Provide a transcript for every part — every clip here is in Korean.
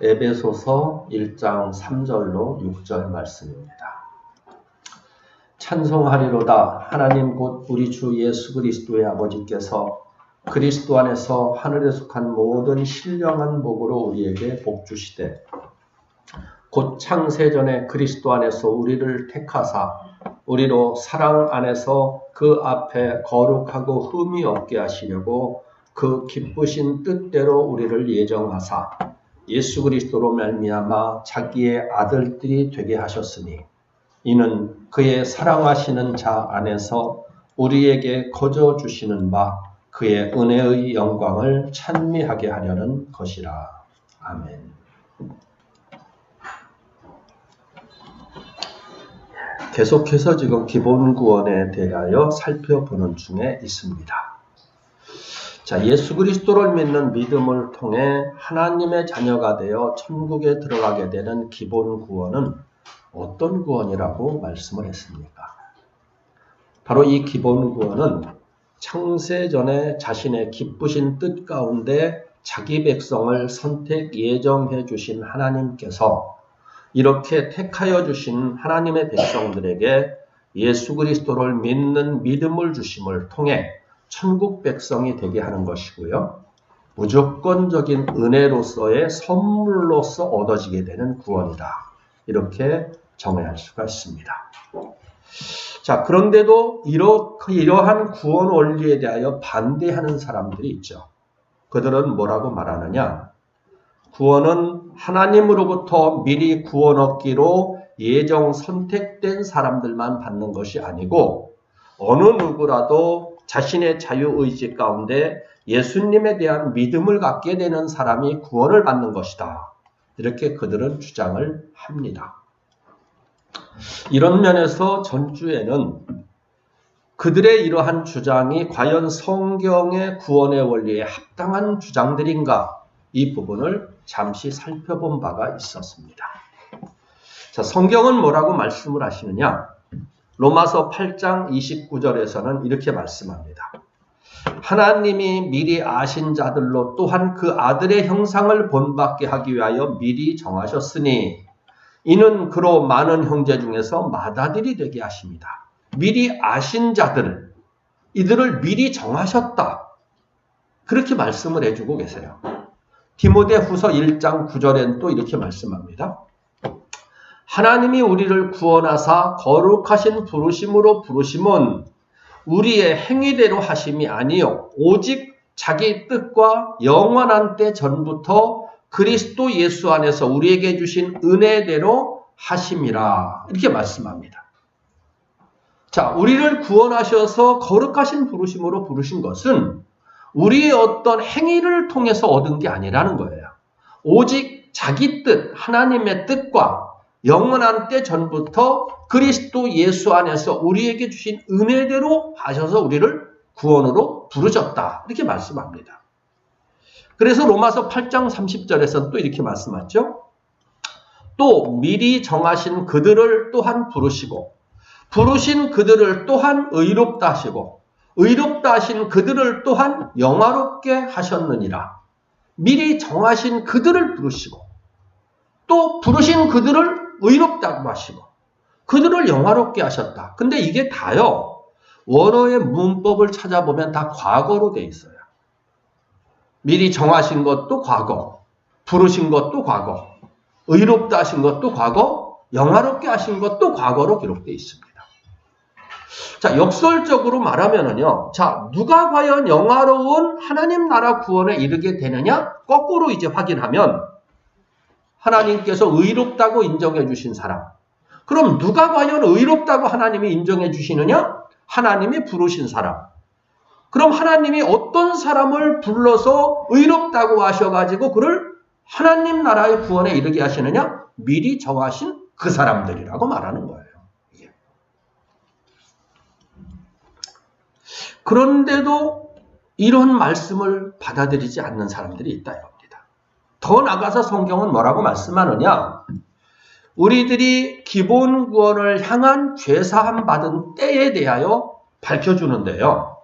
에베소서 1장 3절로 6절 말씀입니다. 찬송하리로다. 하나님 곧 우리 주 예수 그리스도의 아버지께서 그리스도 안에서 하늘에 속한 모든 신령한 복으로 우리에게 복 주시되 곧 창세전에 그리스도 안에서 우리를 택하사 우리로 사랑 안에서 그 앞에 거룩하고 흠이 없게 하시려고 그 기쁘신 뜻대로 우리를 예정하사 예수 그리스도로 말미암아 자기의 아들들이 되게 하셨으니 이는 그의 사랑하시는 자 안에서 우리에게 거저 주시는 바 그의 은혜의 영광을 찬미하게 하려는 것이라. 아멘. 계속해서 지금 기본 구원에 대하여 살펴보는 중에 있습니다. 자, 예수 그리스도를 믿는 믿음을 통해 하나님의 자녀가 되어 천국에 들어가게 되는 기본 구원은 어떤 구원이라고 말씀을 했습니까? 바로 이 기본 구원은 창세전에 자신의 기쁘신 뜻 가운데 자기 백성을 선택 예정해 주신 하나님께서 이렇게 택하여 주신 하나님의 백성들에게 예수 그리스도를 믿는 믿음을 주심을 통해 천국 백성이 되게 하는 것이고요. 무조건적인 은혜로서의 선물로서 얻어지게 되는 구원이다. 이렇게 정의할 수가 있습니다. 자, 그런데도 이러한 구원 원리에 대하여 반대하는 사람들이 있죠. 그들은 뭐라고 말하느냐? 구원은 하나님으로부터 미리 구원 얻기로 예정 선택된 사람들만 받는 것이 아니고 어느 누구라도 자신의 자유의지 가운데 예수님에 대한 믿음을 갖게 되는 사람이 구원을 받는 것이다. 이렇게 그들은 주장을 합니다. 이런 면에서 전주에는 그들의 이러한 주장이 과연 성경의 구원의 원리에 합당한 주장들인가? 이 부분을 잠시 살펴본 바가 있었습니다. 자, 성경은 뭐라고 말씀을 하시느냐? 로마서 8장 29절에서는 이렇게 말씀합니다. 하나님이 미리 아신 자들로 또한 그 아들의 형상을 본받게 하기 위하여 미리 정하셨으니 이는 그로 많은 형제 중에서 맏아들이 되게 하십니다. 미리 아신 자들, 이들을 미리 정하셨다. 그렇게 말씀을 해주고 계세요. 디모데후서 1장 9절엔 또 이렇게 말씀합니다. 하나님이 우리를 구원하사 거룩하신 부르심으로 부르심은 우리의 행위대로 하심이 아니요 오직 자기 뜻과 영원한 때 전부터 그리스도 예수 안에서 우리에게 주신 은혜대로 하심이라. 이렇게 말씀합니다. 자, 우리를 구원하셔서 거룩하신 부르심으로 부르신 것은 우리의 어떤 행위를 통해서 얻은 게 아니라는 거예요. 오직 자기 뜻, 하나님의 뜻과 영원한 때 전부터 그리스도 예수 안에서 우리에게 주신 은혜대로 하셔서 우리를 구원으로 부르셨다. 이렇게 말씀합니다. 그래서 로마서 8장 30절에서는 또 이렇게 말씀하죠. 또 미리 정하신 그들을 또한 부르시고 부르신 그들을 또한 의롭다 하시고 의롭다 하신 그들을 또한 영화롭게 하셨느니라. 미리 정하신 그들을 부르시고 또 부르신 그들을 의롭다고 하시고 그들을 영화롭게 하셨다. 근데 이게 다요. 원어의 문법을 찾아보면 다 과거로 돼 있어요. 미리 정하신 것도 과거, 부르신 것도 과거, 의롭다 하신 것도 과거, 영화롭게 하신 것도 과거로 기록되어 있습니다. 자, 역설적으로 말하면은요. 자, 누가 과연 영화로운 하나님 나라 구원에 이르게 되느냐? 거꾸로 이제 확인하면 하나님께서 의롭다고 인정해 주신 사람. 그럼 누가 과연 의롭다고 하나님이 인정해 주시느냐? 하나님이 부르신 사람. 그럼 하나님이 어떤 사람을 불러서 의롭다고 하셔가지고 그를 하나님 나라의 구원에 이르게 하시느냐? 미리 정하신 그 사람들이라고 말하는 거예요. 그런데도 이런 말씀을 받아들이지 않는 사람들이 있다 이겁니다. 더 나가서 성경은 뭐라고 말씀하느냐? 우리들이 기본 구원을 향한 죄사함 받은 때에 대하여 밝혀주는데요.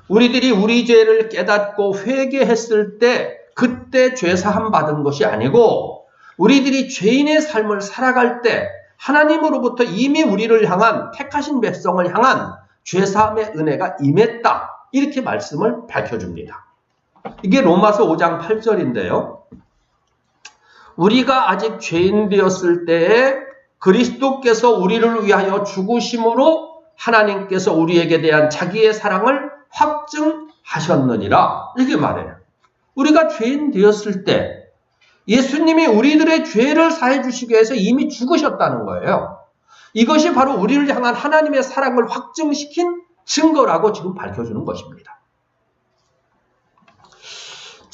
우리들이 우리 죄를 깨닫고 회개했을 때 그때 죄사함 받은 것이 아니고 우리들이 죄인의 삶을 살아갈 때 하나님으로부터 이미 우리를 향한 택하신 백성을 향한 죄사함의 은혜가 임했다. 이렇게 말씀을 밝혀줍니다. 이게 로마서 5장 8절인데요. 우리가 아직 죄인 되었을 때에 그리스도께서 우리를 위하여 죽으심으로 하나님께서 우리에게 대한 자기의 사랑을 확증하셨느니라. 이렇게 말해요. 우리가 죄인 되었을 때 예수님이 우리들의 죄를 사해 주시기 위해서 이미 죽으셨다는 거예요. 이것이 바로 우리를 향한 하나님의 사랑을 확증시킨 증거라고 지금 밝혀주는 것입니다.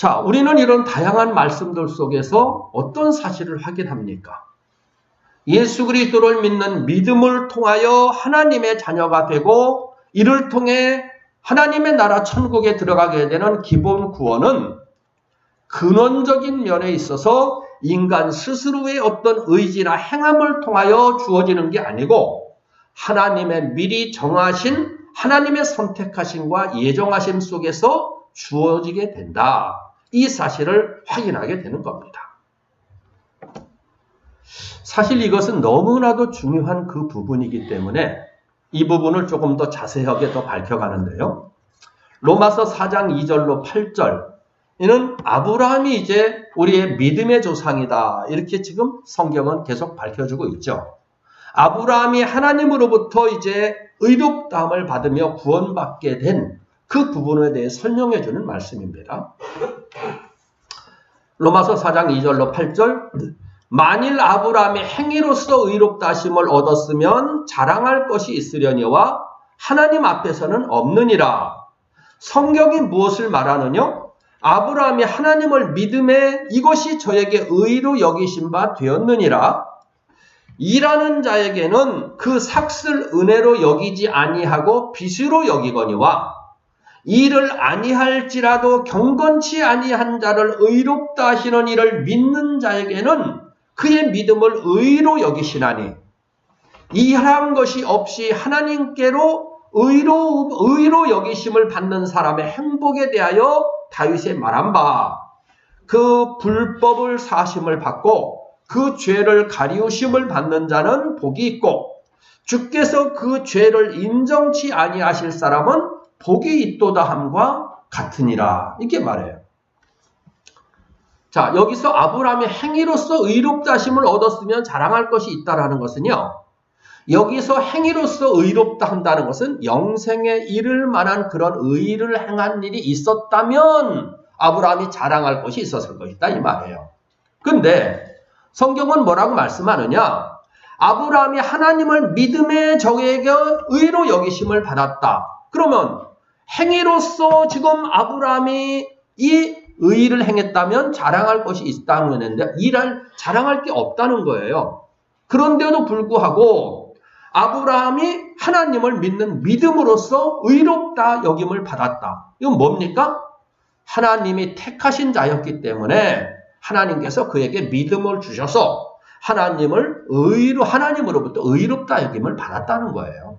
자, 우리는 이런 다양한 말씀들 속에서 어떤 사실을 확인합니까? 예수 그리스도를 믿는 믿음을 통하여 하나님의 자녀가 되고 이를 통해 하나님의 나라 천국에 들어가게 되는 기본 구원은 근원적인 면에 있어서 인간 스스로의 어떤 의지나 행함을 통하여 주어지는 게 아니고 하나님의 미리 정하신 하나님의 선택하심과 예정하심 속에서 주어지게 된다. 이 사실을 확인하게 되는 겁니다. 사실 이것은 너무나도 중요한 그 부분이기 때문에 이 부분을 조금 더 자세하게 더 밝혀가는데요. 로마서 4장 2절로 8절 이는 아브라함이 이제 우리의 믿음의 조상이다. 이렇게 지금 성경은 계속 밝혀주고 있죠. 아브라함이 하나님으로부터 이제 의롭다함을 받으며 구원받게 된 그 부분에 대해 설명해 주는 말씀입니다. 로마서 4장 2절로 8절 만일 아브라함이 행위로서 의롭다 하심을 얻었으면 자랑할 것이 있으려니와 하나님 앞에서는 없느니라. 성경이 무엇을 말하느냐? 아브라함이 하나님을 믿음에 이것이 저에게 의로 여기신 바 되었느니라. 일하는 자에게는 그 삭슬 은혜로 여기지 아니하고 빚으로 여기거니와 일을 아니할지라도 경건치 아니한 자를 의롭다 하시는 이를 믿는 자에게는 그의 믿음을 의로 여기시나니 이한 것이 없이 하나님께로 의로 여기심을 받는 사람의 행복에 대하여 다윗이 말한 바 그 불법을 사심을 받고 그 죄를 가리우심을 받는 자는 복이 있고 주께서 그 죄를 인정치 아니하실 사람은 복이 있도다 함과 같으니라. 이렇게 말해요. 자, 여기서 아브라함이 행위로서 의롭다 하심을 얻었으면 자랑할 것이 있다라는 것은요. 여기서 행위로서 의롭다 한다는 것은 영생에 이를 만한 그런 의를 행한 일이 있었다면 아브라함이 자랑할 것이 있었을 것이다 이 말이에요. 근데 성경은 뭐라고 말씀하느냐? 아브라함이 하나님을 믿음의 적에게 의로 여기심을 받았다. 그러면 행위로서 지금 아브라함이 이 의를 행했다면 자랑할 것이 있다는 했는데 일할 자랑할 게 없다는 거예요. 그런데도 불구하고 아브라함이 하나님을 믿는 믿음으로써 의롭다 여김을 받았다. 이건 뭡니까? 하나님이 택하신 자였기 때문에 하나님께서 그에게 믿음을 주셔서 하나님으로부터 의롭다 여김을 받았다는 거예요.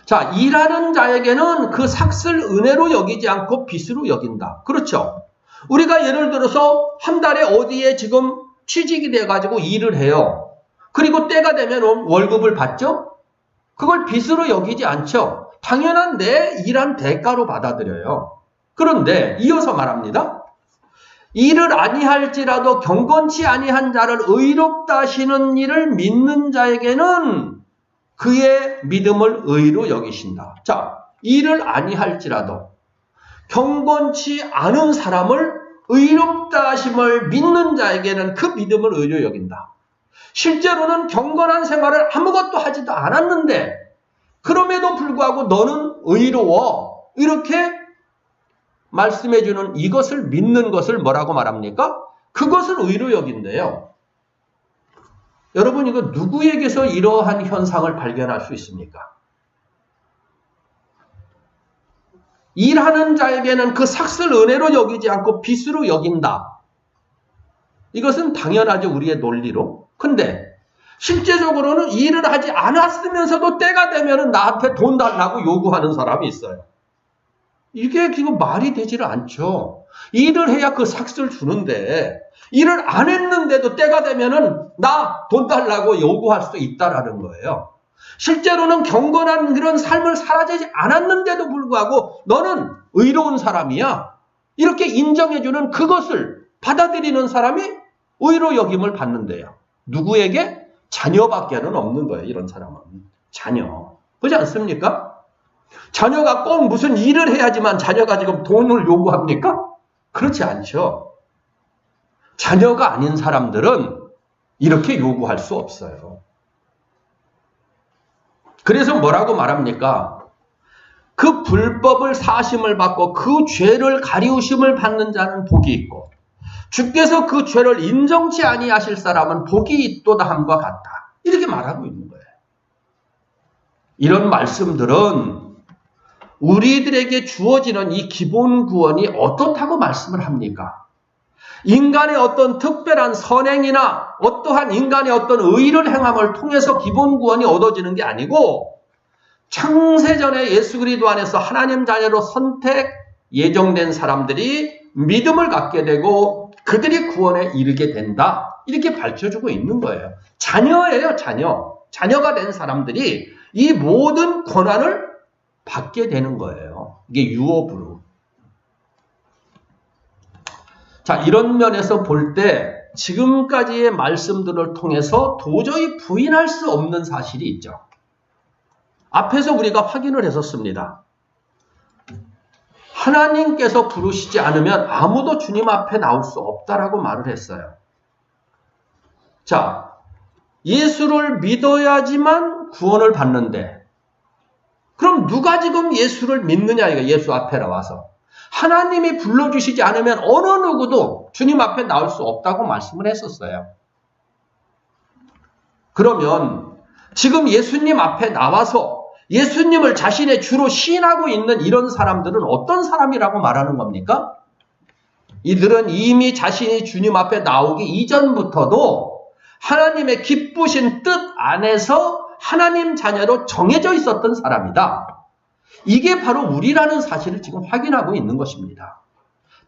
자, 일하는 자에게는 그 삭슬 은혜로 여기지 않고 빚으로 여긴다. 그렇죠? 우리가 예를 들어서 한 달에 어디에 지금 취직이 돼가지고 일을 해요. 그리고 때가 되면 월급을 받죠? 그걸 빚으로 여기지 않죠. 당연한 내 일한 대가로 받아들여요. 그런데 이어서 말합니다. 일을 아니할지라도 경건치 아니한 자를 의롭다 하시는 일을 믿는 자에게는 그의 믿음을 의로 여기신다. 자, 일을 아니할지라도 경건치 않은 사람을 의롭다 하심을 믿는 자에게는 그 믿음을 의로 여긴다. 실제로는 경건한 생활을 아무것도 하지도 않았는데 그럼에도 불구하고 너는 의로워. 이렇게 말씀해주는 이것을 믿는 것을 뭐라고 말합니까? 그것을 의로 여긴대요. 여러분 이거 누구에게서 이러한 현상을 발견할 수 있습니까? 일하는 자에게는 그 삭슬 은혜로 여기지 않고 빚으로 여긴다. 이것은 당연하죠. 우리의 논리로. 근데 실제적으로는 일을 하지 않았으면서도 때가 되면 나한테 돈 달라고 요구하는 사람이 있어요. 이게 지금 말이 되지를 않죠. 일을 해야 그 삭스를 주는데 일을 안 했는데도 때가 되면은 나 돈 달라고 요구할 수 있다라는 거예요. 실제로는 경건한 그런 삶을 살아지지 않았는데도 불구하고 너는 의로운 사람이야. 이렇게 인정해주는 그것을 받아들이는 사람이 의로 여김을 받는데요. 누구에게? 자녀밖에는 없는 거예요. 이런 사람은. 자녀. 그렇지 않습니까? 자녀가 꼭 무슨 일을 해야지만 자녀가 지금 돈을 요구합니까? 그렇지 않죠. 자녀가 아닌 사람들은 이렇게 요구할 수 없어요. 그래서 뭐라고 말합니까? 그 불법을 사심을 받고 그 죄를 가리우심을 받는 자는 복이 있고 주께서 그 죄를 인정치 아니하실 사람은 복이 있도다 함과 같다. 이렇게 말하고 있는 거예요. 이런 말씀들은 우리들에게 주어지는 이 기본 구원이 어떻다고 말씀을 합니까? 인간의 어떤 특별한 선행이나 어떠한 인간의 어떤 의를 행함을 통해서 기본 구원이 얻어지는 게 아니고 창세전에 예수 그리스도 안에서 하나님 자녀로 선택 예정된 사람들이 믿음을 갖게 되고 그들이 구원에 이르게 된다. 이렇게 밝혀주고 있는 거예요. 자녀예요, 자녀. 자녀가 된 사람들이 이 모든 권한을 받게 되는 거예요. 이게 유업으로. 자, 이런 면에서 볼 때 지금까지의 말씀들을 통해서 도저히 부인할 수 없는 사실이 있죠. 앞에서 우리가 확인을 했었습니다. 하나님께서 부르시지 않으면 아무도 주님 앞에 나올 수 없다라고 말을 했어요. 자, 예수를 믿어야지만 구원을 받는데 그럼 누가 지금 예수를 믿느냐 이거 예수 앞에 나와서. 하나님이 불러주시지 않으면 어느 누구도 주님 앞에 나올 수 없다고 말씀을 했었어요. 그러면 지금 예수님 앞에 나와서 예수님을 자신의 주로 시인하고 있는 이런 사람들은 어떤 사람이라고 말하는 겁니까? 이들은 이미 자신이 주님 앞에 나오기 이전부터도 하나님의 기쁘신 뜻 안에서 하나님 자녀로 정해져 있었던 사람이다. 이게 바로 우리라는 사실을 지금 확인하고 있는 것입니다.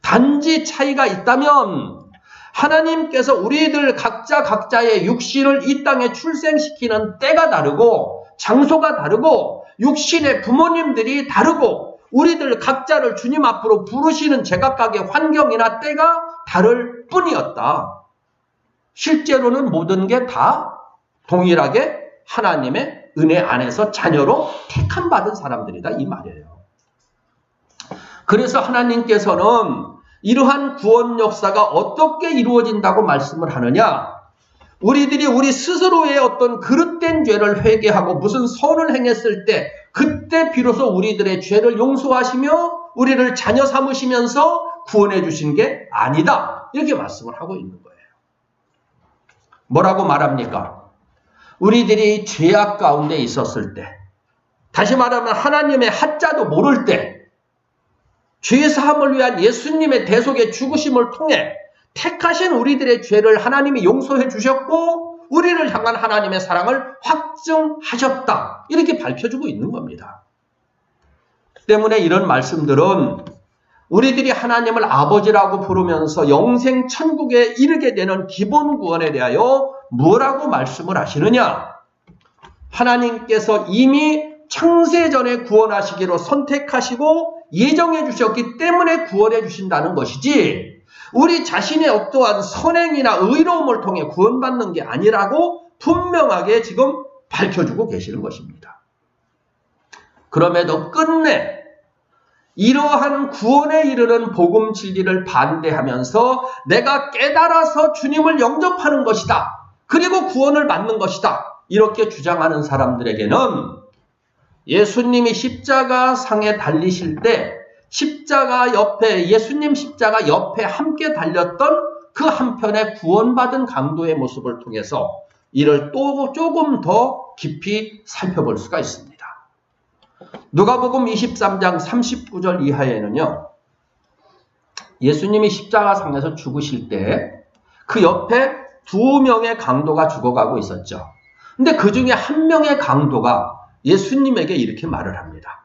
단지 차이가 있다면 하나님께서 우리들 각자의 육신을 이 땅에 출생시키는 때가 다르고 장소가 다르고 육신의 부모님들이 다르고 우리들 각자를 주님 앞으로 부르시는 제각각의 환경이나 때가 다를 뿐이었다. 실제로는 모든 게 다 동일하게 하나님의 은혜 안에서 자녀로 택함받은 사람들이다 이 말이에요. 그래서 하나님께서는 이러한 구원 역사가 어떻게 이루어진다고 말씀을 하느냐? 우리들이 우리 스스로의 어떤 그릇된 죄를 회개하고 무슨 선을 행했을 때 그때 비로소 우리들의 죄를 용서하시며 우리를 자녀 삼으시면서 구원해 주신 게 아니다. 이렇게 말씀을 하고 있는 거예요. 뭐라고 말합니까? 우리들이 죄악 가운데 있었을 때, 다시 말하면 하나님의 하자도 모를 때, 죄사함을 위한 예수님의 대속의 죽으심을 통해 택하신 우리들의 죄를 하나님이 용서해 주셨고 우리를 향한 하나님의 사랑을 확증하셨다. 이렇게 밝혀주고 있는 겁니다. 때문에 이런 말씀들은 우리들이 하나님을 아버지라고 부르면서 영생 천국에 이르게 되는 기본 구원에 대하여 뭐라고 말씀을 하시느냐? 하나님께서 이미 창세전에 구원하시기로 선택하시고 예정해 주셨기 때문에 구원해 주신다는 것이지 우리 자신의 어떠한 선행이나 의로움을 통해 구원받는 게 아니라고 분명하게 지금 밝혀주고 계시는 것입니다. 그럼에도 끝내 이러한 구원에 이르는 복음 진리를 반대하면서 내가 깨달아서 주님을 영접하는 것이다. 그리고 구원을 받는 것이다. 이렇게 주장하는 사람들에게는 예수님이 십자가 상에 달리실 때 십자가 옆에 예수님 십자가 옆에 함께 달렸던 그 한편의 구원받은 강도의 모습을 통해서 이를 또 조금 더 깊이 살펴볼 수가 있습니다. 누가복음 23장 39절 이하에는요. 예수님이 십자가 상에서 죽으실 때 그 옆에 2명의 강도가 죽어가고 있었죠. 근데 그 중에 한 명의 강도가 예수님에게 이렇게 말을 합니다.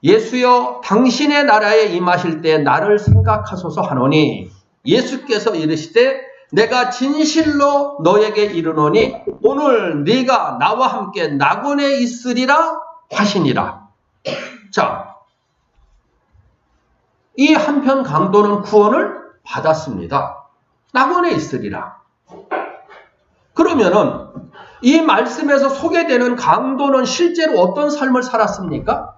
예수여 당신의 나라에 임하실 때 나를 생각하소서 하노니 예수께서 이르시되 내가 진실로 너에게 이르노니 오늘 네가 나와 함께 낙원에 있으리라 하시니라. 자, 이 한편 강도는 구원을 받았습니다. 낙원에 있으리라. 그러면은 이 말씀에서 소개되는 강도는 실제로 어떤 삶을 살았습니까?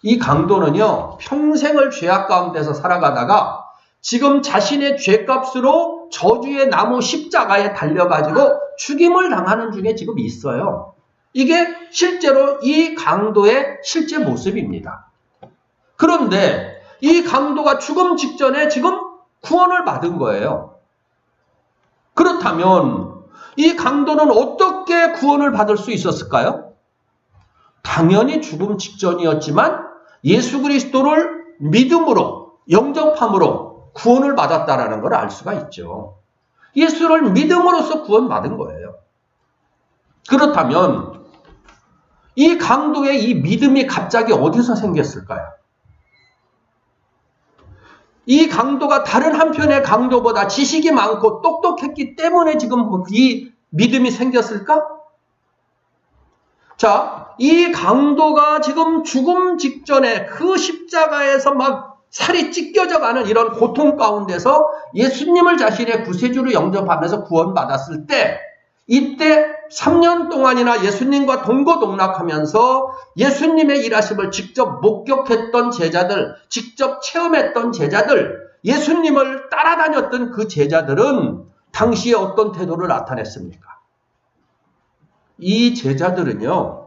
이 강도는요, 평생을 죄악 가운데서 살아가다가 지금 자신의 죄값으로 저주의 나무 십자가에 달려가지고 죽임을 당하는 중에 지금 있어요. 이게 실제로 이 강도의 실제 모습입니다. 그런데 이 강도가 죽음 직전에 지금 구원을 받은 거예요. 그렇다면 이 강도는 어떻게 구원을 받을 수 있었을까요? 당연히 죽음 직전이었지만 예수 그리스도를 믿음으로, 영접함으로 구원을 받았다라는 걸 알 수가 있죠. 예수를 믿음으로써 구원받은 거예요. 그렇다면 이 강도의 이 믿음이 갑자기 어디서 생겼을까요? 이 강도가 다른 한편의 강도보다 지식이 많고 똑똑했기 때문에 지금 이 믿음이 생겼을까? 자, 이 강도가 지금 죽음 직전에 그 십자가에서 막 살이 찢겨져 가는 이런 고통 가운데서 예수님을 자신의 구세주로 영접하면서 구원받았을 때, 이때 3년 동안이나 예수님과 동고동락하면서 예수님의 일하심을 직접 목격했던 제자들, 직접 체험했던 제자들, 예수님을 따라다녔던 그 제자들은 당시에 어떤 태도를 나타냈습니까? 이 제자들은요,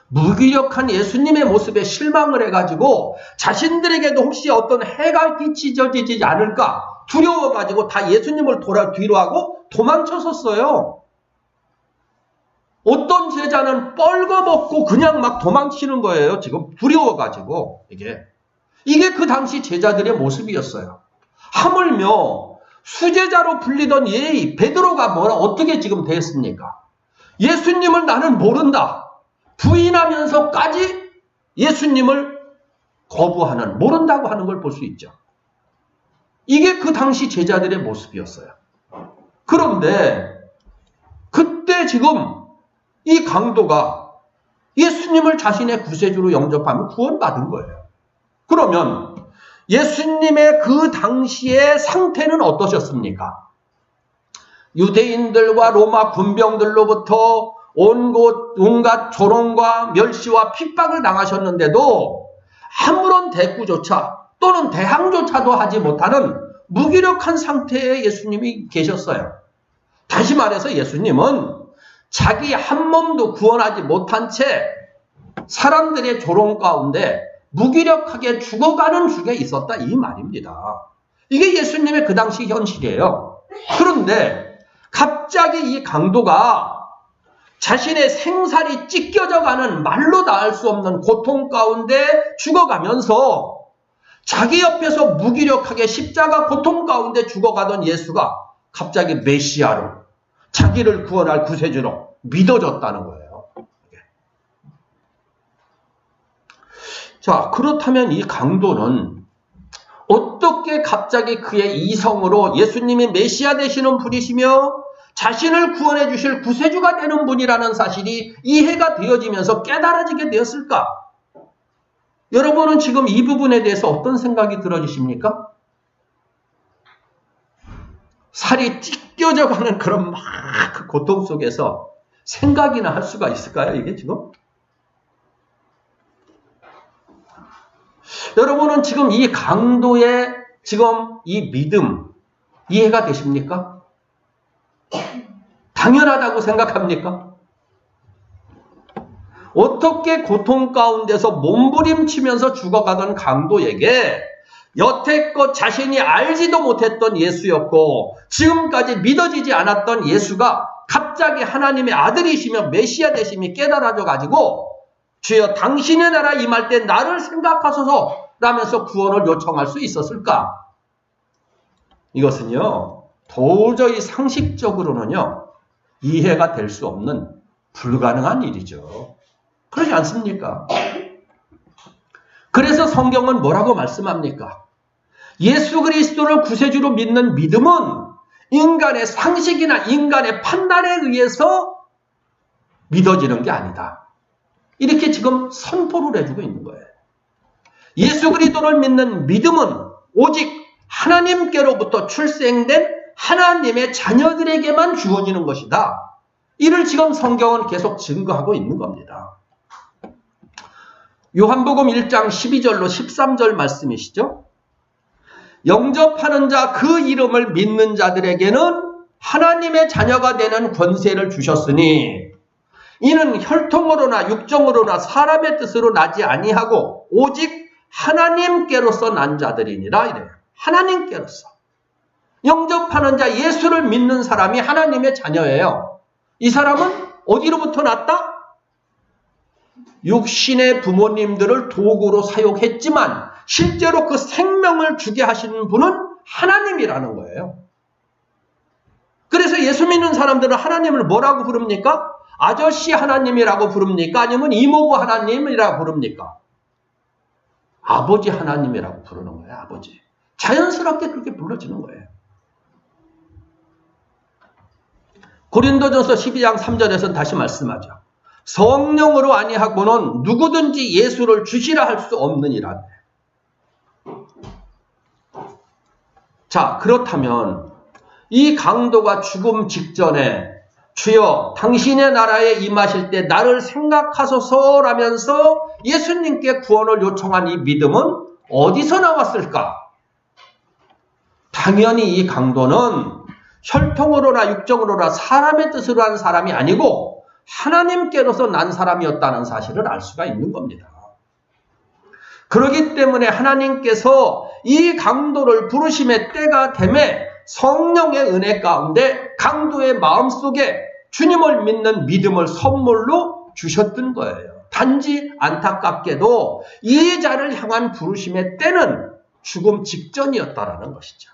무기력한 예수님의 모습에 실망을 해가지고 자신들에게도 혹시 어떤 해가 끼치지 않을까 두려워가지고 다 예수님을 뒤로 하고 도망쳤었어요. 어떤 제자는 뻘거벗고 그냥 막 도망치는 거예요. 지금 두려워가지고. 이게 그 당시 제자들의 모습이었어요. 하물며 수제자로 불리던 베드로가 어떻게 지금 됐습니까? 예수님을 나는 모른다. 부인하면서까지 예수님을 거부하는, 모른다고 하는 걸 볼 수 있죠. 이게 그 당시 제자들의 모습이었어요. 그런데 그때 지금 이 강도가 예수님을 자신의 구세주로 영접하며 구원받은 거예요. 그러면 예수님의 그 당시의 상태는 어떠셨습니까? 유대인들과 로마 군병들로부터 온갖 조롱과 멸시와 핍박을 당하셨는데도 아무런 대꾸조차 또는 대항조차도 하지 못하는 무기력한 상태에 예수님이 계셨어요. 다시 말해서 예수님은 자기 한 몸도 구원하지 못한 채 사람들의 조롱 가운데 무기력하게 죽어가는 중에 있었다, 이 말입니다. 이게 예수님의 그 당시 현실이에요. 그런데 갑자기 이 강도가 자신의 생살이 찢겨져 가는 말로 닿을 수 없는 고통 가운데 죽어가면서 자기 옆에서 무기력하게 십자가 고통 가운데 죽어가던 예수가 갑자기 메시아로, 자기를 구원할 구세주로 믿어졌다는 거예요. 자, 그렇다면 이 강도는 어떻게 갑자기 그의 이성으로 예수님이 메시아 되시는 분이시며 자신을 구원해 주실 구세주가 되는 분이라는 사실이 이해가 되어지면서 깨달아지게 되었을까? 여러분은 지금 이 부분에 대해서 어떤 생각이 들어지십니까? 살이 찢겨져 가는 그런 막 그 고통 속에서 생각이나 할 수가 있을까요, 이게 지금? 여러분은 지금 이 강도의 지금 이 믿음 이해가 되십니까? 당연하다고 생각합니까? 어떻게 고통 가운데서 몸부림치면서 죽어가던 강도에게 여태껏 자신이 알지도 못했던 예수였고 지금까지 믿어지지 않았던 예수가 갑자기 하나님의 아들이시며 메시아 되심이 깨달아져 가지고 주여 당신의 나라 임할 때 나를 생각하소서 라면서 구원을 요청할 수 있었을까? 이것은요, 도저히 상식적으로는요, 이해가 될 수 없는 불가능한 일이죠. 그러지 않습니까? 그래서 성경은 뭐라고 말씀합니까? 예수 그리스도를 구세주로 믿는 믿음은 인간의 상식이나 인간의 판단에 의해서 믿어지는 게 아니다. 이렇게 지금 선포를 해주고 있는 거예요. 예수 그리스도를 믿는 믿음은 오직 하나님께로부터 출생된 하나님의 자녀들에게만 주어지는 것이다. 이를 지금 성경은 계속 증거하고 있는 겁니다. 요한복음 1장 12절로 13절 말씀이시죠? 영접하는 자 그 이름을 믿는 자들에게는 하나님의 자녀가 되는 권세를 주셨으니 이는 혈통으로나 육정으로나 사람의 뜻으로 나지 아니하고 오직 하나님께로서 난 자들이니라 이래요. 하나님께로서. 영접하는 자 예수를 믿는 사람이 하나님의 자녀예요. 이 사람은 어디로부터 났다? 육신의 부모님들을 도구로 사용했지만 실제로 그 생명을 주게 하시는 분은 하나님이라는 거예요. 그래서 예수 믿는 사람들은 하나님을 뭐라고 부릅니까? 아저씨 하나님이라고 부릅니까? 아니면 이모부 하나님이라고 부릅니까? 아버지 하나님이라고 부르는 거예요. 아버지. 자연스럽게 그렇게 불러지는 거예요. 고린도전서 12장 3절에서는 다시 말씀하죠. 성령으로 아니하고는 누구든지 예수를 주시라 할 수 없느니라. 자, 그렇다면 이 강도가 죽음 직전에 주여 당신의 나라에 임하실 때 나를 생각하소서라면서 예수님께 구원을 요청한 이 믿음은 어디서 나왔을까? 당연히 이 강도는 혈통으로나 육정으로나 사람의 뜻으로 한 사람이 아니고 하나님께로서 난 사람이었다는 사실을 알 수가 있는 겁니다. 그렇기 때문에 하나님께서 이 강도를 부르심의 때가 되매 성령의 은혜 가운데 강도의 마음속에 주님을 믿는 믿음을 선물로 주셨던 거예요. 단지 안타깝게도 이 자를 향한 부르심의 때는 죽음 직전이었다라는 것이죠.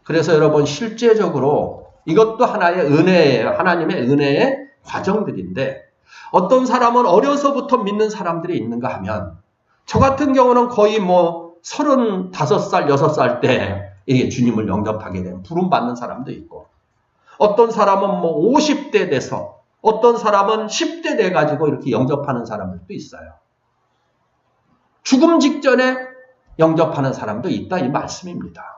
그래서 여러분 실제적으로 이것도 하나의 은혜예요. 하나님의 은혜의 과정들인데 어떤 사람은 어려서부터 믿는 사람들이 있는가 하면 저 같은 경우는 거의 35살, 6살 때 이게 주님을 영접하게 되면 부름받는 사람도 있고 어떤 사람은 50대 돼서 어떤 사람은 10대 돼가지고 이렇게 영접하는 사람들도 있어요. 죽음 직전에 영접하는 사람도 있다 이 말씀입니다.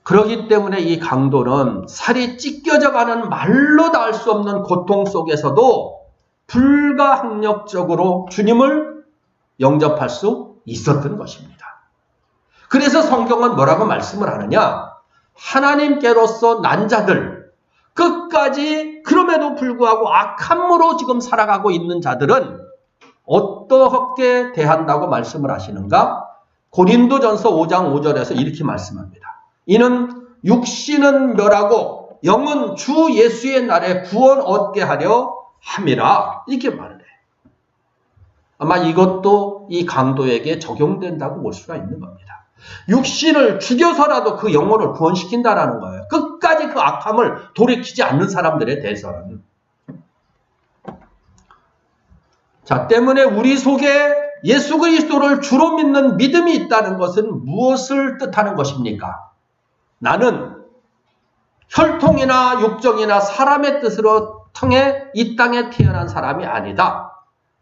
그렇기 때문에 이 강도는 살이 찢겨져가는 말로 다 알 수 없는 고통 속에서도 불가항력적으로 주님을 영접할 수 있었던 것입니다. 그래서 성경은 뭐라고 말씀을 하느냐? 하나님께로서 난 자들, 끝까지 그럼에도 불구하고 악함으로 지금 살아가고 있는 자들은 어떻게 대한다고 말씀을 하시는가? 고린도전서 5장 5절에서 이렇게 말씀합니다. 이는 육신은 멸하고 영은 주 예수의 날에 구원 얻게 하려 함이라 이렇게 말을 해요. 아마 이것도 이 강도에게 적용된다고 볼 수가 있는 겁니다. 육신을 죽여서라도 그 영혼을 구원시킨다라는 거예요. 끝까지 그 악함을 돌이키지 않는 사람들에 대해서는. 자, 때문에 우리 속에 예수 그리스도를 주로 믿는 믿음이 있다는 것은 무엇을 뜻하는 것입니까? 나는 혈통이나 육정이나 사람의 뜻으로 통해 이 땅에 태어난 사람이 아니다.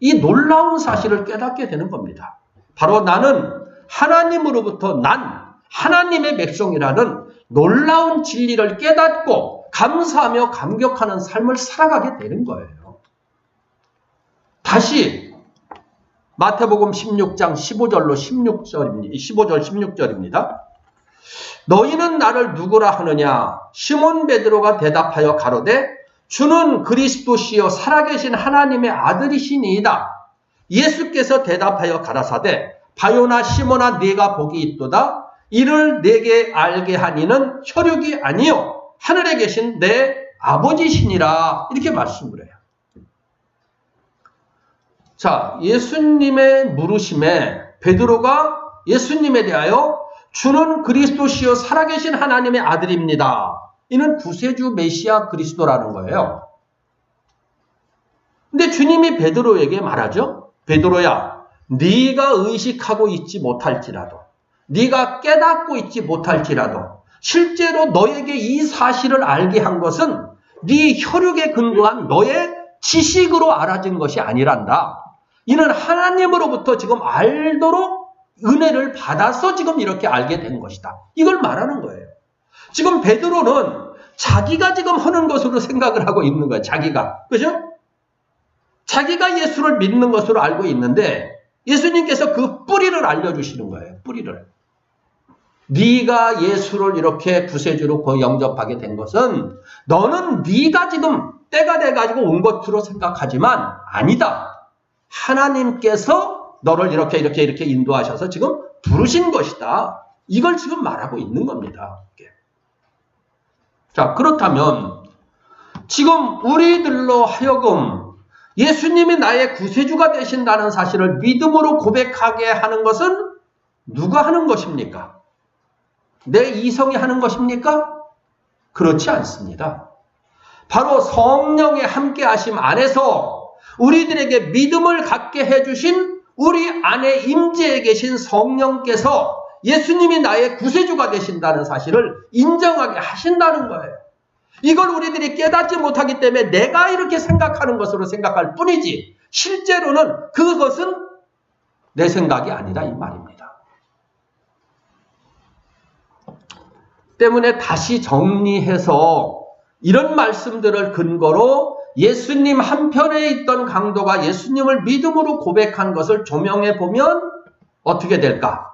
이 놀라운 사실을 깨닫게 되는 겁니다. 바로 나는 하나님으로부터 난 하나님의 백성이라는 놀라운 진리를 깨닫고 감사하며 감격하는 삶을 살아가게 되는 거예요. 다시 마태복음 16장 15절 16절입니다. 너희는 나를 누구라 하느냐? 시몬 베드로가 대답하여 가로되 주는 그리스도시요 살아계신 하나님의 아들이시니이다. 예수께서 대답하여 가라사대 바요나 시몬아 네가 복이 있도다. 이를 내게 알게 한 이는 혈육이 아니요 하늘에 계신 내 아버지시니라. 이렇게 말씀을 해요. 자, 예수님의 물으심에 베드로가 예수님에 대하여 주는 그리스도시요 살아계신 하나님의 아들입니다. 이는 구세주 메시아 그리스도라는 거예요. 근데 주님이 베드로에게 말하죠. 베드로야, 네가 의식하고 있지 못할지라도, 네가 깨닫고 있지 못할지라도 실제로 너에게 이 사실을 알게 한 것은 네 혈육에 근거한 너의 지식으로 알아진 것이 아니란다. 이는 하나님으로부터 지금 알도록 은혜를 받아서 지금 이렇게 알게 된 것이다. 이걸 말하는 거예요. 지금 베드로는 자기가 지금 하는 것으로 생각을 하고 있는 거예요. 자기가. 그죠? 자기가 예수를 믿는 것으로 알고 있는데 예수님께서 그 뿌리를 알려주시는 거예요. 뿌리를. 네가 예수를 이렇게 구세주로 영접하게 된 것은 너는 네가 지금 때가 돼가지고 온 것으로 생각하지만 아니다. 하나님께서 너를 이렇게 인도하셔서 지금 부르신 것이다. 이걸 지금 말하고 있는 겁니다. 자, 그렇다면 지금 우리들로 하여금 예수님이 나의 구세주가 되신다는 사실을 믿음으로 고백하게 하는 것은 누가 하는 것입니까? 내 이성이 하는 것입니까? 그렇지 않습니다. 바로 성령의 함께하심 안에서 우리들에게 믿음을 갖게 해주신 우리 안에 임재해 계신 성령께서 예수님이 나의 구세주가 되신다는 사실을 인정하게 하신다는 거예요. 이걸 우리들이 깨닫지 못하기 때문에 내가 이렇게 생각하는 것으로 생각할 뿐이지 실제로는 그것은 내 생각이 아니라 이 말입니다. 때문에 다시 정리해서 이런 말씀들을 근거로 예수님 한편에 있던 강도가 예수님을 믿음으로 고백한 것을 조명해 보면 어떻게 될까?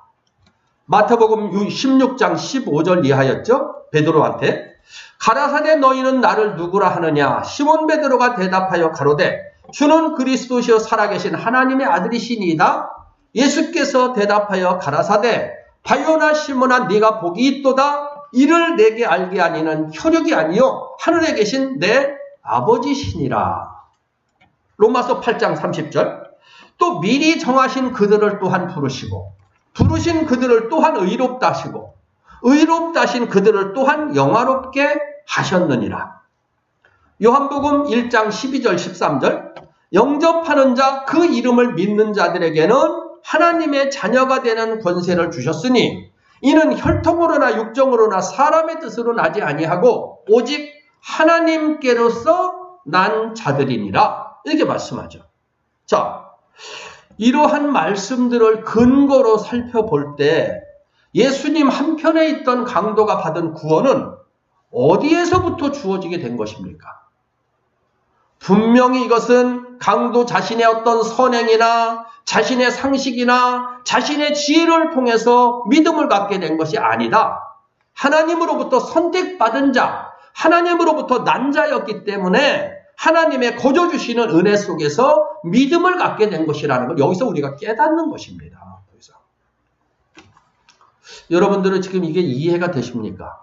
마태복음 16장 15절 이하였죠. 베드로한테 가라사대 너희는 나를 누구라 하느냐? 시몬 베드로가 대답하여 가로되 주는 그리스도시요 살아계신 하나님의 아들이시니이다. 예수께서 대답하여 가라사대 바요나 시몬아 네가 복이 있도다. 이를 내게 알게 하니는 혈육이 아니요 하늘에 계신 내 아버지시니라. 로마서 8장 30절 또 미리 정하신 그들을 또한 부르시고 부르신 그들을 또한 의롭다 하시고 의롭다 하신 그들을 또한 영화롭게 하셨느니라. 요한복음 1장 12절 13절 영접하는 자 그 이름을 믿는 자들에게는 하나님의 자녀가 되는 권세를 주셨으니 이는 혈통으로나 육정으로나 사람의 뜻으로 나지 아니하고 오직 하나님께로서 난 자들이니라. 이렇게 말씀하죠. 자, 이러한 말씀들을 근거로 살펴볼 때 예수님 한편에 있던 강도가 받은 구원은 어디에서부터 주어지게 된 것입니까? 분명히 이것은 강도 자신의 어떤 선행이나 자신의 상식이나 자신의 지혜를 통해서 믿음을 갖게 된 것이 아니다. 하나님으로부터 선택받은 자, 하나님으로부터 난 자였기 때문에 하나님의 거저 주시는 은혜 속에서 믿음을 갖게 된 것이라는 걸 여기서 우리가 깨닫는 것입니다. 여기서. 여러분들은 지금 이게 이해가 되십니까?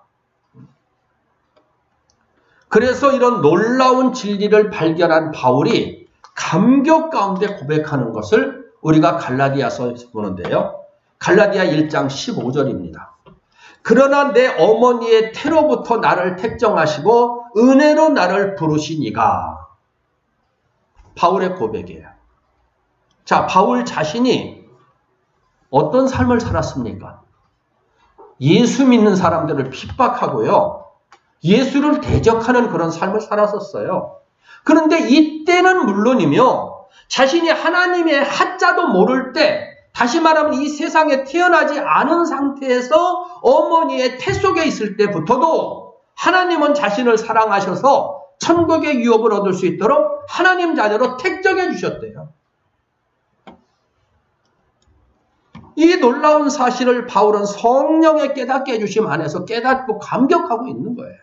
그래서 이런 놀라운 진리를 발견한 바울이 감격 가운데 고백하는 것을 우리가 갈라디아서에서 보는데요. 갈라디아 1장 15절입니다. 그러나 내 어머니의 태로부터 나를 택정하시고 은혜로 나를 부르시니가. 바울의 고백이에요. 자, 바울 자신이 어떤 삶을 살았습니까? 예수 믿는 사람들을 핍박하고요. 예수를 대적하는 그런 삶을 살았었어요. 그런데 이때는 물론이며 자신이 하나님의 하자도 모를 때 다시 말하면 이 세상에 태어나지 않은 상태에서 어머니의 태 속에 있을 때부터도 하나님은 자신을 사랑하셔서 천국의 유업을 얻을 수 있도록 하나님 자녀로 택정해 주셨대요. 이 놀라운 사실을 바울은 성령의 깨닫게 해주심 안에서 깨닫고 감격하고 있는 거예요.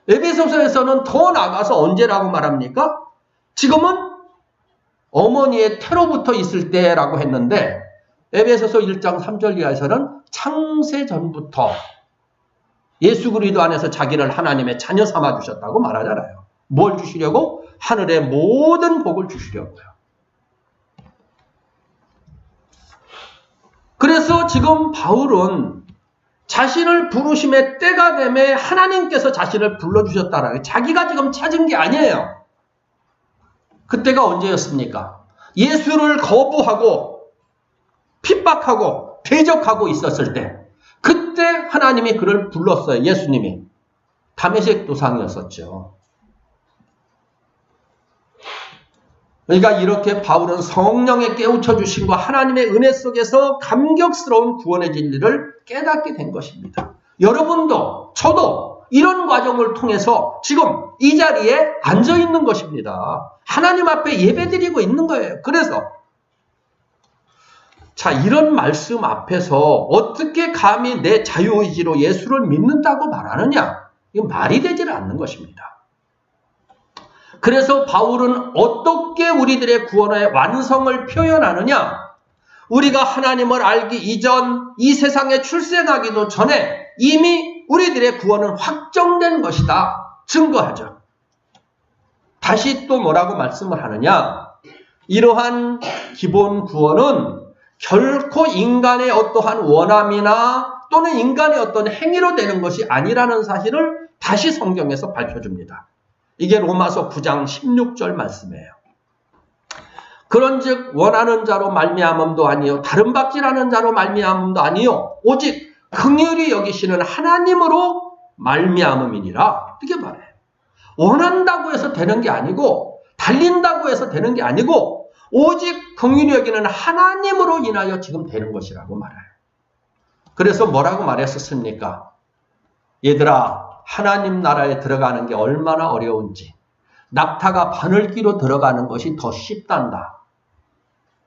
에베소서에서는 더 나가서 언제라고 말합니까? 지금은 어머니의 태로부터 있을 때라고 했는데 에베소서 1장 3절 이하에서는 창세 전부터 예수 그리스도 안에서 자기를 하나님의 자녀 삼아 주셨다고 말하잖아요. 뭘 주시려고? 하늘의 모든 복을 주시려고요. 그래서 지금 바울은 자신을 부르심의 때가 되매 하나님께서 자신을 불러주셨다라는 자기가 지금 찾은 게 아니에요. 그때가 언제였습니까? 예수를 거부하고 핍박하고 대적하고 있었을 때, 그때 하나님이 그를 불렀어요. 예수님이. 다메섹 도상이었었죠. 그러니까 이렇게 바울은 성령에 깨우쳐 주심과 하나님의 은혜 속에서 감격스러운 구원의 진리를 깨닫게 된 것입니다. 여러분도 저도 이런 과정을 통해서 지금 이 자리에 앉아 있는 것입니다. 하나님 앞에 예배드리고 있는 거예요. 그래서 자, 이런 말씀 앞에서 어떻게 감히 내 자유의지로 예수를 믿는다고 말하느냐? 이건 말이 되질 않는 것입니다. 그래서 바울은 어떻게 우리들의 구원의 완성을 표현하느냐? 우리가 하나님을 알기 이전, 이 세상에 출생하기도 전에 이미 우리들의 구원은 확정된 것이다. 증거하죠. 다시 또 뭐라고 말씀을 하느냐? 이러한 기본 구원은 결코 인간의 어떠한 원함이나 또는 인간의 어떤 행위로 되는 것이 아니라는 사실을 다시 성경에서 밝혀줍니다. 이게 로마서 9장 16절 말씀이에요. 그런즉 원하는 자로 말미암음도 아니요 다른 박질하는 자로 말미암음도 아니요 오직 긍휼히 여기시는 하나님으로 말미암음이니라. 이렇게 말해요. 원한다고 해서 되는 게 아니고 달린다고 해서 되는 게 아니고 오직 긍휼히 여기는 하나님으로 인하여 지금 되는 것이라고 말해요. 그래서 뭐라고 말했었습니까? 얘들아, 하나님 나라에 들어가는 게 얼마나 어려운지, 낙타가 바늘귀로 들어가는 것이 더 쉽단다.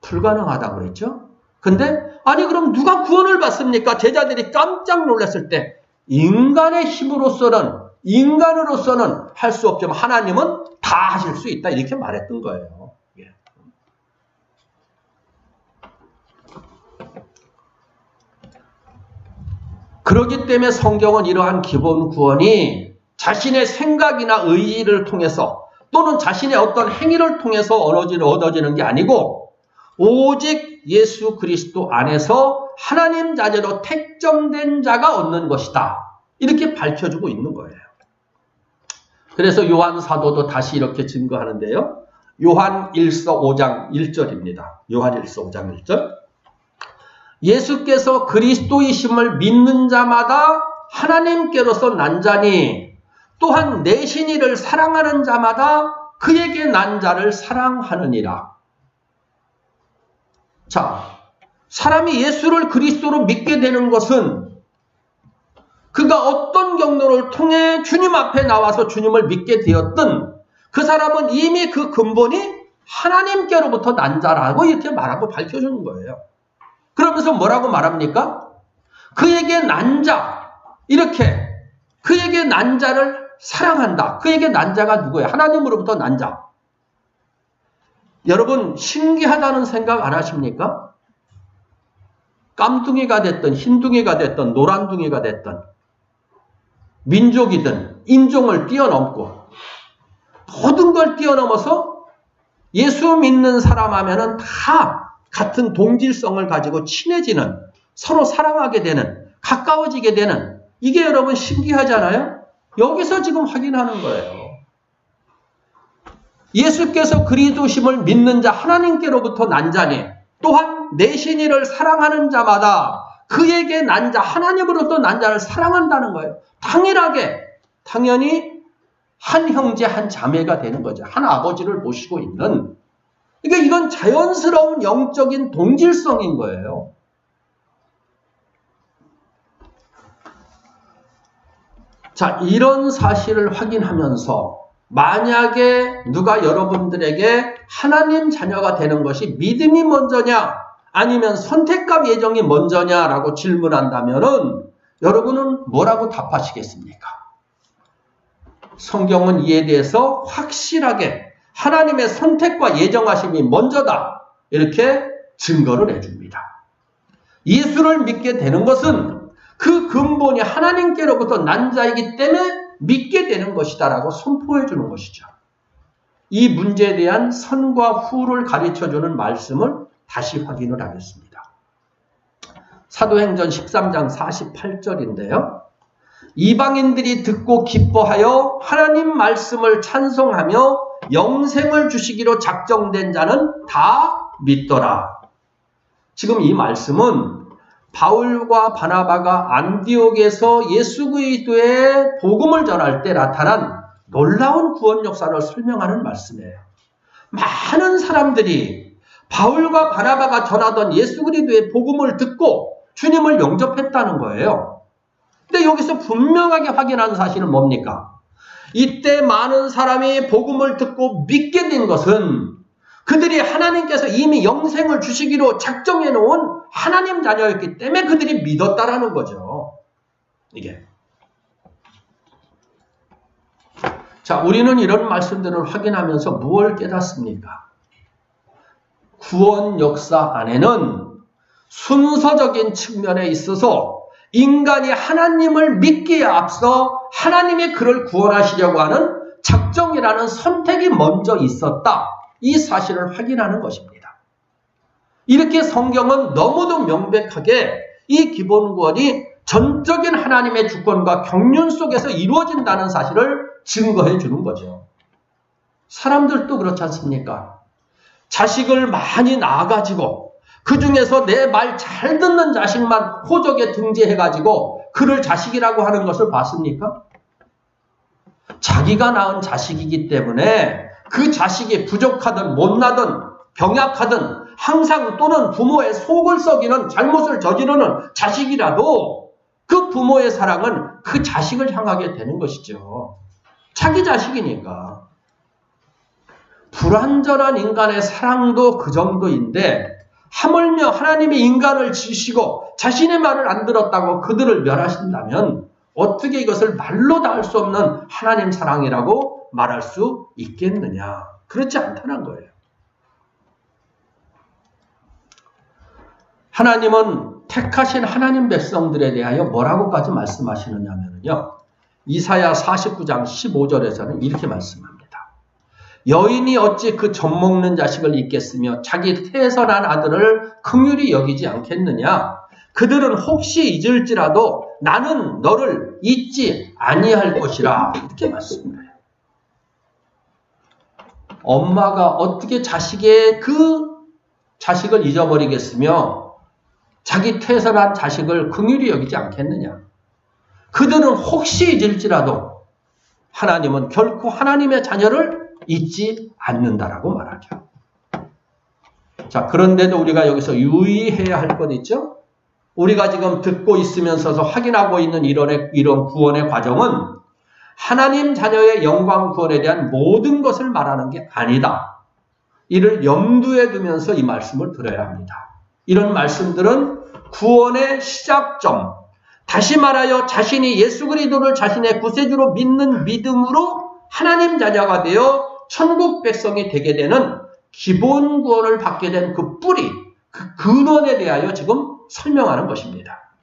불가능하다고 그랬죠? 근데 아니 그럼 누가 구원을 받습니까? 제자들이 깜짝 놀랐을 때 인간의 힘으로서는, 인간으로서는 할 수 없지만 하나님은 다 하실 수 있다. 이렇게 말했던 거예요. 예. 그렇기 때문에 성경은 이러한 기본 구원이 자신의 생각이나 의지를 통해서 또는 자신의 어떤 행위를 통해서 얻어지는 게 아니고 오직 예수 그리스도 안에서 하나님 자녀로 택정된 자가 얻는 것이다. 이렇게 밝혀주고 있는 거예요. 그래서 요한 사도도 다시 이렇게 증거하는데요. 요한 1서 5장 1절입니다. 요한 1서 5장 1절. 예수께서 그리스도이심을 믿는 자마다 하나님께로서 난 자니 또한 내신 이를 사랑하는 자마다 그에게 난 자를 사랑하느니라. 자, 사람이 예수를 그리스도로 믿게 되는 것은 그가 어떤 경로를 통해 주님 앞에 나와서 주님을 믿게 되었든 그 사람은 이미 그 근본이 하나님께로부터 난 자라고 이렇게 말하고 밝혀주는 거예요. 그러면서 뭐라고 말합니까? 그에게 난 자, 이렇게 그에게 난 자를 사랑한다. 그에게 난 자가 누구예요? 하나님으로부터 난 자. 여러분 신기하다는 생각 안 하십니까? 깜둥이가 됐든 흰둥이가 됐든 노란둥이가 됐든 민족이든 인종을 뛰어넘고 모든 걸 뛰어넘어서 예수 믿는 사람 하면은 다 같은 동질성을 가지고 친해지는, 서로 사랑하게 되는, 가까워지게 되는, 이게 여러분 신기하잖아요? 여기서 지금 확인하는 거예요. 예수께서 그리스도심을 믿는 자 하나님께로부터 난 자니 또한 내신 이를 사랑하는 자마다 그에게 난 자 하나님으로부터 난 자를 사랑한다는 거예요. 당연히 한 형제 한 자매가 되는 거죠. 한 아버지를 모시고 있는. 그러니까 이건 자연스러운 영적인 동질성인 거예요. 자, 이런 사실을 확인하면서 만약에 누가 여러분들에게 하나님 자녀가 되는 것이 믿음이 먼저냐 아니면 선택과 예정이 먼저냐라고 질문한다면은 여러분은 뭐라고 답하시겠습니까? 성경은 이에 대해서 확실하게 하나님의 선택과 예정하심이 먼저다. 이렇게 증거를 해줍니다. 예수를 믿게 되는 것은 그 근본이 하나님께로부터 난 자이기 때문에 믿게 되는 것이다라고 선포해 주는 것이죠. 이 문제에 대한 선과 후를 가르쳐주는 말씀을 다시 확인을 하겠습니다. 사도행전 13장 48절인데요. 이방인들이 듣고 기뻐하여 하나님 말씀을 찬송하며 영생을 주시기로 작정된 자는 다 믿더라. 지금 이 말씀은 바울과 바나바가 안디옥에서 예수 그리스도의 복음을 전할 때 나타난 놀라운 구원 역사를 설명하는 말씀이에요. 많은 사람들이 바울과 바나바가 전하던 예수 그리스도의 복음을 듣고 주님을 영접했다는 거예요. 근데 여기서 분명하게 확인하는 사실은 뭡니까? 이때 많은 사람이 복음을 듣고 믿게 된 것은 그들이 하나님께서 이미 영생을 주시기로 작정해 놓은 하나님 자녀였기 때문에 그들이 믿었다라는 거죠. 이게. 자, 우리는 이런 말씀들을 확인하면서 무엇을 깨닫습니까? 구원 역사 안에는 순서적인 측면에 있어서 인간이 하나님을 믿기에 앞서 하나님이 그를 구원하시려고 하는 작정이라는 선택이 먼저 있었다. 이 사실을 확인하는 것입니다. 이렇게 성경은 너무도 명백하게 이 기본 구원이 전적인 하나님의 주권과 경륜 속에서 이루어진다는 사실을 증거해 주는 거죠. 사람들도 그렇지 않습니까? 자식을 많이 낳아가지고 그 중에서 내 말 잘 듣는 자식만 호적에 등재해가지고 그를 자식이라고 하는 것을 봤습니까? 자기가 낳은 자식이기 때문에 그 자식이 부족하든 못나든 병약하든 항상 또는 부모의 속을 썩이는 잘못을 저지르는 자식이라도 그 부모의 사랑은 그 자식을 향하게 되는 것이죠. 자기 자식이니까. 불완전한 인간의 사랑도 그 정도인데 하물며 하나님이 인간을 지으시고 자신의 말을 안 들었다고 그들을 멸하신다면 어떻게 이것을 말로 다 할 수 없는 하나님 사랑이라고 말할 수 있겠느냐. 그렇지 않다는 거예요. 하나님은 택하신 하나님 백성들에 대하여 뭐라고까지 말씀하시느냐면요. 이사야 49장 15절에서는 이렇게 말씀합니다. 여인이 어찌 그 젖먹는 자식을 잊겠으며 자기 태에서 난 아들을 긍휼히 여기지 않겠느냐. 그들은 혹시 잊을지라도 나는 너를 잊지 아니할 것이라. 이렇게 말씀해요. 엄마가 어떻게 자식의 그 자식을 잊어버리겠으며 자기 태에서 난 자식을 긍휼히 여기지 않겠느냐. 그들은 혹시 잊을지라도 하나님은 결코 하나님의 자녀를 잊지 않는다라고 말하죠. 자, 그런데도 우리가 여기서 유의해야 할 것 있죠? 우리가 지금 듣고 있으면서 확인하고 있는 이런 구원의 과정은 하나님 자녀의 영광 구원에 대한 모든 것을 말하는 게 아니다. 이를 염두에 두면서 이 말씀을 들어야 합니다. 이런 말씀들은 구원의 시작점, 다시 말하여 자신이 예수 그리스도를 자신의 구세주로 믿는 믿음으로 하나님 자녀가 되어 천국 백성이 되게 되는 기본 구원을 받게 된 그 뿌리, 그 근원에 대하여 지금 설명하는 것입니다.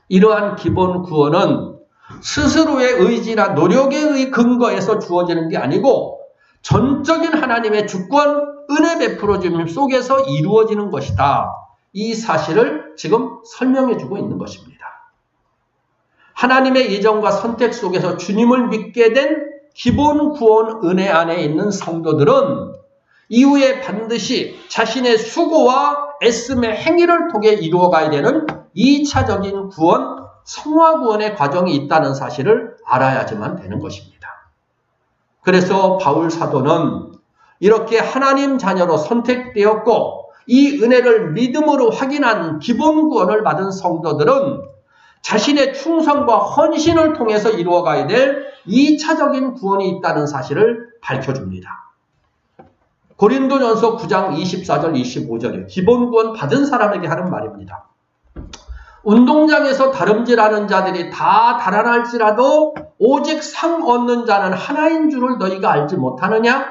이러한 기본 구원은 스스로의 의지나 노력의 근거에서 주어지는 게 아니고 전적인 하나님의 주권, 은혜 베풀어 주심 속에서 이루어지는 것이다. 이 사실을 지금 설명해 주고 있는 것입니다. 하나님의 예정과 선택 속에서 주님을 믿게 된 기본 구원 은혜 안에 있는 성도들은 이후에 반드시 자신의 수고와 애씀의 행위를 통해 이루어가야 되는 2차적인 구원, 성화 구원의 과정이 있다는 사실을 알아야지만 되는 것입니다. 그래서 바울 사도는 이렇게 하나님 자녀로 선택되었고 이 은혜를 믿음으로 확인한 기본 구원을 받은 성도들은 자신의 충성과 헌신을 통해서 이루어가야 될 2차적인 구원이 있다는 사실을 밝혀줍니다. 고린도전서 9장 24절 25절에 기본 구원 받은 사람에게 하는 말입니다. 운동장에서 다름질하는 자들이 다 달아날지라도 오직 상 얻는 자는 하나인 줄을 너희가 알지 못하느냐?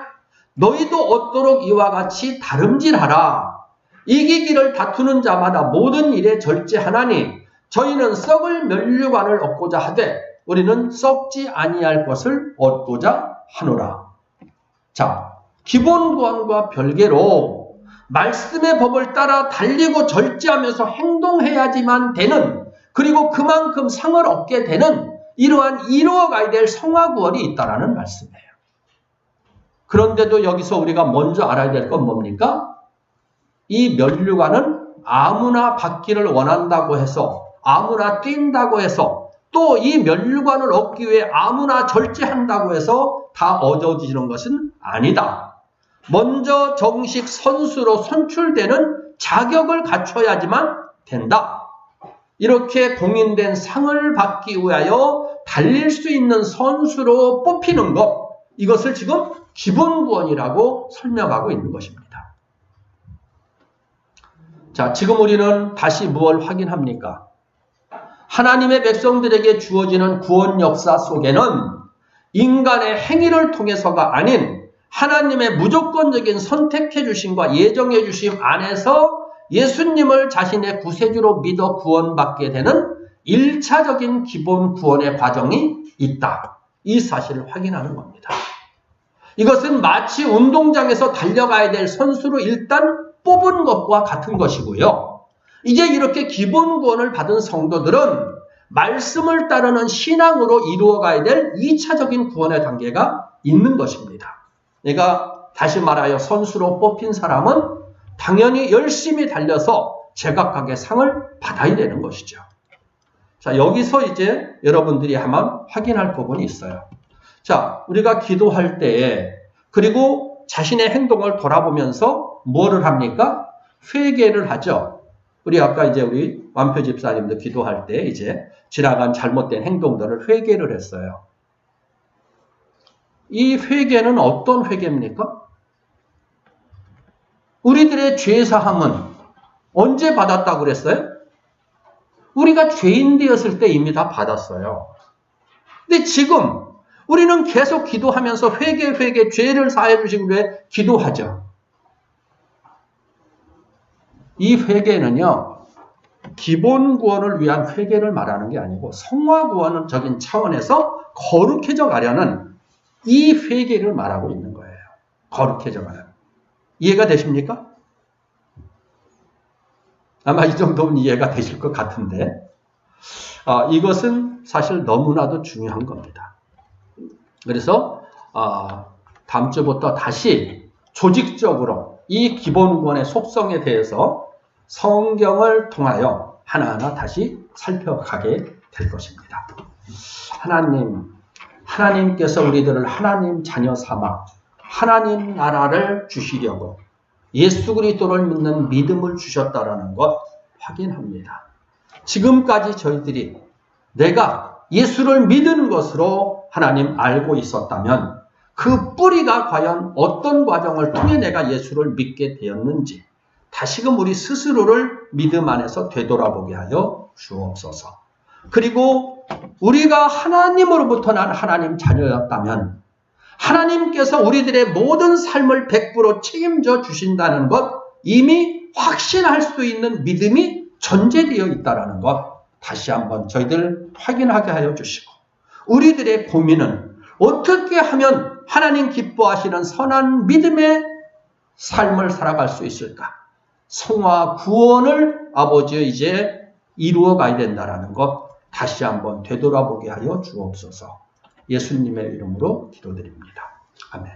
너희도 얻도록 이와 같이 다름질하라. 이기기를 다투는 자마다 모든 일에 절제하나니 저희는 썩을 면류관을 얻고자 하되 우리는 썩지 아니할 것을 얻고자 하노라. 자, 기본 구원과 별개로 말씀의 법을 따라 달리고 절제하면서 행동해야지만 되는, 그리고 그만큼 상을 얻게 되는 이러한 이루어가야 될 성화 구원이 있다라는 말씀이에요. 그런데도 여기서 우리가 먼저 알아야 될 건 뭡니까? 이 면류관은 아무나 받기를 원한다고 해서, 아무나 뛴다고 해서, 또 이 면류관을 얻기 위해 아무나 절제한다고 해서 다 얻어지는 것은 아니다. 먼저 정식 선수로 선출되는 자격을 갖춰야지만 된다. 이렇게 공인된 상을 받기 위하여 달릴 수 있는 선수로 뽑히는 것, 이것을 지금 기본구원이라고 설명하고 있는 것입니다. 자, 지금 우리는 다시 무엇을 확인합니까? 하나님의 백성들에게 주어지는 구원 역사 속에는 인간의 행위를 통해서가 아닌 하나님의 무조건적인 선택해 주심과 예정해 주심 안에서 예수님을 자신의 구세주로 믿어 구원받게 되는 1차적인 기본 구원의 과정이 있다. 이 사실을 확인하는 겁니다. 이것은 마치 운동장에서 달려가야 될 선수로 일단 뽑은 것과 같은 것이고요. 이제 이렇게 기본 구원을 받은 성도들은 말씀을 따르는 신앙으로 이루어가야 될 2차적인 구원의 단계가 있는 것입니다. 내가 다시 말하여 선수로 뽑힌 사람은 당연히 열심히 달려서 제각각의 상을 받아야 되는 것이죠. 자, 여기서 이제 여러분들이 한번 확인할 부분이 있어요. 자, 우리가 기도할 때에, 그리고 자신의 행동을 돌아보면서 뭐를 합니까? 회개를 하죠. 우리 아까 이제 우리 완표 집사님도 기도할 때 이제 지나간 잘못된 행동들을 회개를 했어요. 이 회개는 어떤 회개입니까? 우리들의 죄사함은 언제 받았다고 그랬어요? 우리가 죄인 되었을 때 이미 다 받았어요. 근데 지금 우리는 계속 기도하면서 회개, 죄를 사해 주시기 위해 기도하죠. 이 회개는요, 기본 구원을 위한 회개를 말하는 게 아니고 성화 구원적인 차원에서 거룩해져 가려는 이 회개를 말하고 있는 거예요. 거룩해져 가려는. 이해가 되십니까? 아마 이 정도면 이해가 되실 것 같은데, 이것은 사실 너무나도 중요한 겁니다. 그래서 다음 주부터 다시 조직적으로 이 기본 구원의 속성에 대해서 성경을 통하여 하나하나 다시 살펴가게 될 것입니다. 하나님께서 우리들을 하나님 자녀 삼아 하나님 나라를 주시려고 예수 그리스도를 믿는 믿음을 주셨다라는 것 확인합니다. 지금까지 저희들이 내가 예수를 믿은 것으로 하나님 알고 있었다면 그 뿌리가 과연 어떤 과정을 통해 내가 예수를 믿게 되었는지 다시금 우리 스스로를 믿음 안에서 되돌아보게 하여 주옵소서. 그리고 우리가 하나님으로부터 난 하나님 자녀였다면 하나님께서 우리들의 모든 삶을 100% 책임져 주신다는 것, 이미 확신할 수 있는 믿음이 전제되어 있다는 것 다시 한번 저희들 확인하게 하여 주시고, 우리들의 고민은 어떻게 하면 하나님 기뻐하시는 선한 믿음의 삶을 살아갈 수 있을까? 성화 구원을 아버지 이제 이루어 가야 된다는 것 다시 한번 되돌아보게 하여 주옵소서. 예수님의 이름으로 기도드립니다. 아멘.